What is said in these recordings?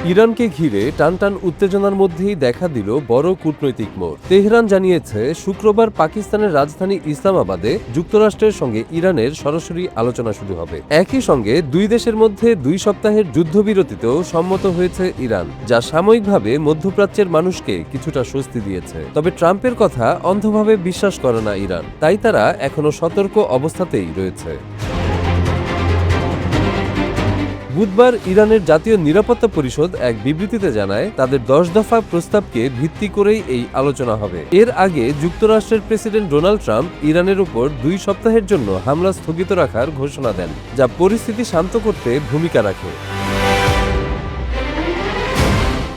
ইরানকে ঘিরে টানটান উত্তেজনার মধ্যেই দেখা দিল বড় কূটনৈতিক মোড়। তেহরান জানিয়েছে শুক্রবার পাকিস্তানের রাজধানী ইসলামাবাদে যুক্তরাষ্ট্রের সঙ্গে ইরানের সরাসরি আলোচনা শুরু হবে। একই সঙ্গে দুই দেশের মধ্যে 2 সপ্তাহের যুদ্ধবিরতিতেও সম্মত হয়েছে ইরান, যা সাময়িকভাবে মধ্যপ্রাচ্যের মানুষকে কিছুটা স্বস্তি দিয়েছে। তবে ট্রাম্পের কথা অন্ধভাবে বিশ্বাস করে না ইরান, তাই তারা এখনো সতর্ক অবস্থাতেই রয়েছে। বুধবার ইরানের জাতীয় নিরাপত্তা পরিষদ এক বিবৃতিতে জানায়, তাদের 10 দফা প্রস্তাবকে ভিত্তি করেই এই আলোচনা হবে। এর আগে যুক্তরাষ্ট্রের প্রেসিডেন্ট ডোনাল্ড ট্রাম্প ইরানের উপর 2 সপ্তাহের জন্য হামলা স্থগিত রাখার ঘোষণা দেন, যা পরিস্থিতি শান্ত করতে ভূমিকা রাখে।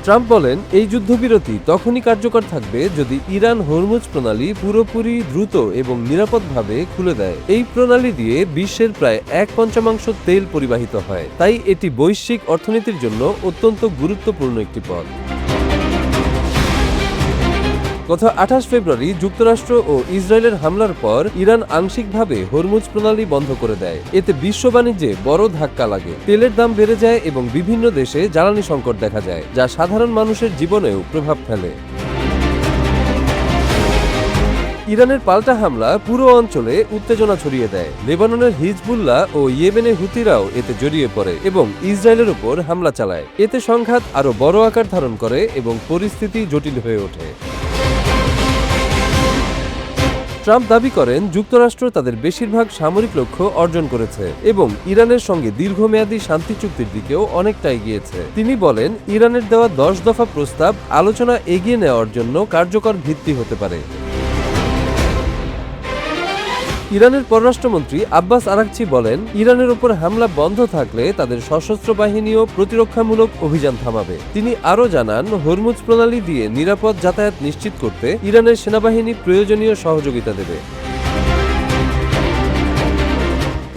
ট্রাম্প বলেন, এই যুদ্ধবিরতি তখনই কার্যকর থাকবে যদি ইরান হরমুজ প্রণালী পুরোপুরি দ্রুত এবং নিরাপদভাবে খুলে দেয়। এই প্রণালী দিয়ে বিশ্বের প্রায় 1/5 তেল পরিবাহিত হয়, তাই এটি বৈশ্বিক অর্থনীতির জন্য অত্যন্ত গুরুত্বপূর্ণ একটি পথ। গত 28 ফেব্রুয়ারি যুক্তরাষ্ট্র ও ইসরায়েলের হামলার পর ইরান আংশিকভাবে হরমুজ প্রণালী বন্ধ করে দেয়। এতে বিশ্ব বাণিজ্যে বড় ধাক্কা লাগে, তেলের দাম বেড়ে যায় এবং বিভিন্ন দেশে জ্বালানি সংকট দেখা যায়, যা সাধারণ মানুষের জীবনেও প্রভাব ফেলে। ইরানের পাল্টা হামলা পুরো অঞ্চলে উত্তেজনা ছড়িয়ে দেয়। লেবাননের হিজবুল্লাহ ও ইয়েমেনের হুতিরাও এতে জড়িয়ে পড়ে এবং ইসরায়েলের উপর হামলা চালায়। এতে সংঘাত আরও বড় আকার ধারণ করে এবং পরিস্থিতি জটিল হয়ে ওঠে। ট্রাম্প দাবি করেন, যুক্তরাষ্ট্র তাদের বেশিরভাগ সামরিক লক্ষ্য অর্জন করেছে এবং ইরানের সঙ্গে দীর্ঘমেয়াদী শান্তি চুক্তির দিকেও অনেকটা এগিয়েছে। তিনি বলেন, ইরানের দেওয়া 10 দফা প্রস্তাব আলোচনা এগিয়ে নেওয়ার জন্য কার্যকর ভিত্তি হতে পারে। ইরানের পররাষ্ট্রমন্ত্রী আব্বাস আরাকচি বলেন, ইরানের উপর হামলা বন্ধ থাকলে তাদের সশস্ত্র বাহিনীও প্রতিরক্ষামূলক অভিযান থামাবে। তিনি আরও জানান, হরমুজ প্রণালী দিয়ে নিরাপদ যাতায়াত নিশ্চিত করতে ইরানের সেনাবাহিনী প্রয়োজনীয় সহযোগিতা দেবে।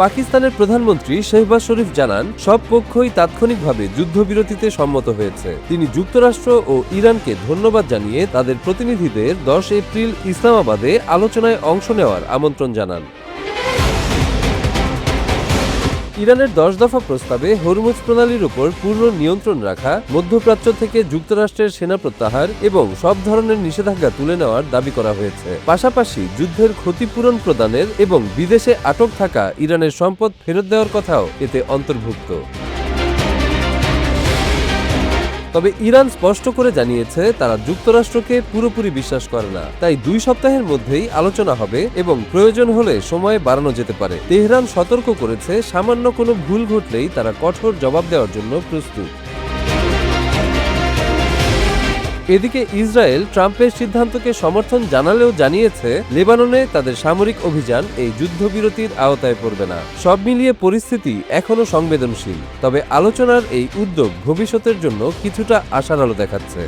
পাকিস্তানের প্রধানমন্ত্রী শেহবাজ শরীফ জানান, সব পক্ষই তাৎক্ষণিকভাবে যুদ্ধবিরতিতে সম্মত হয়েছে। তিনি যুক্তরাষ্ট্র ও ইরানকে ধন্যবাদ জানিয়ে তাদের প্রতিনিধিদের 10 এপ্রিল ইসলামাবাদে আলোচনায় অংশ নেওয়ার আমন্ত্রণ জানান। ইরানের 10 দফা প্রস্তাবে হরমুজ প্রণালীর উপর পূর্ণ নিয়ন্ত্রণ রাখা, মধ্যপ্রাচ্য থেকে যুক্তরাষ্ট্রের সেনা প্রত্যাহার এবং সব ধরনের নিষেধাজ্ঞা তুলে নেওয়ার দাবি করা হয়েছে। পাশাপাশি যুদ্ধের ক্ষতিপূরণ প্রদানের এবং বিদেশে আটক থাকা ইরানের সম্পদ ফেরত দেওয়ার কথাও এতে অন্তর্ভুক্ত। তবে ইরান স্পষ্ট করে জানিয়েছে, তারা যুক্তরাষ্ট্রকে পুরোপুরি বিশ্বাস করে না, তাই 2 সপ্তাহের মধ্যেই আলোচনা হবে এবং প্রয়োজন হলে সময় বাড়ানো যেতে পারে। তেহরান সতর্ক করেছে, সামান্য কোনো ভুল ঘটলেই তারা কঠোর জবাব দেওয়ার জন্য প্রস্তুত। এদিকে ইসরায়েল ট্রাম্পের সিদ্ধান্তকে সমর্থন জানালেও জানিয়েছে, লেবাননে তাদের সামরিক অভিযান এই যুদ্ধবিরতির আওতায় পড়বে না। সব মিলিয়ে পরিস্থিতি এখনও সংবেদনশীল, তবে আলোচনার এই উদ্যোগ ভবিষ্যতের জন্য কিছুটা আশার আলো দেখাচ্ছে।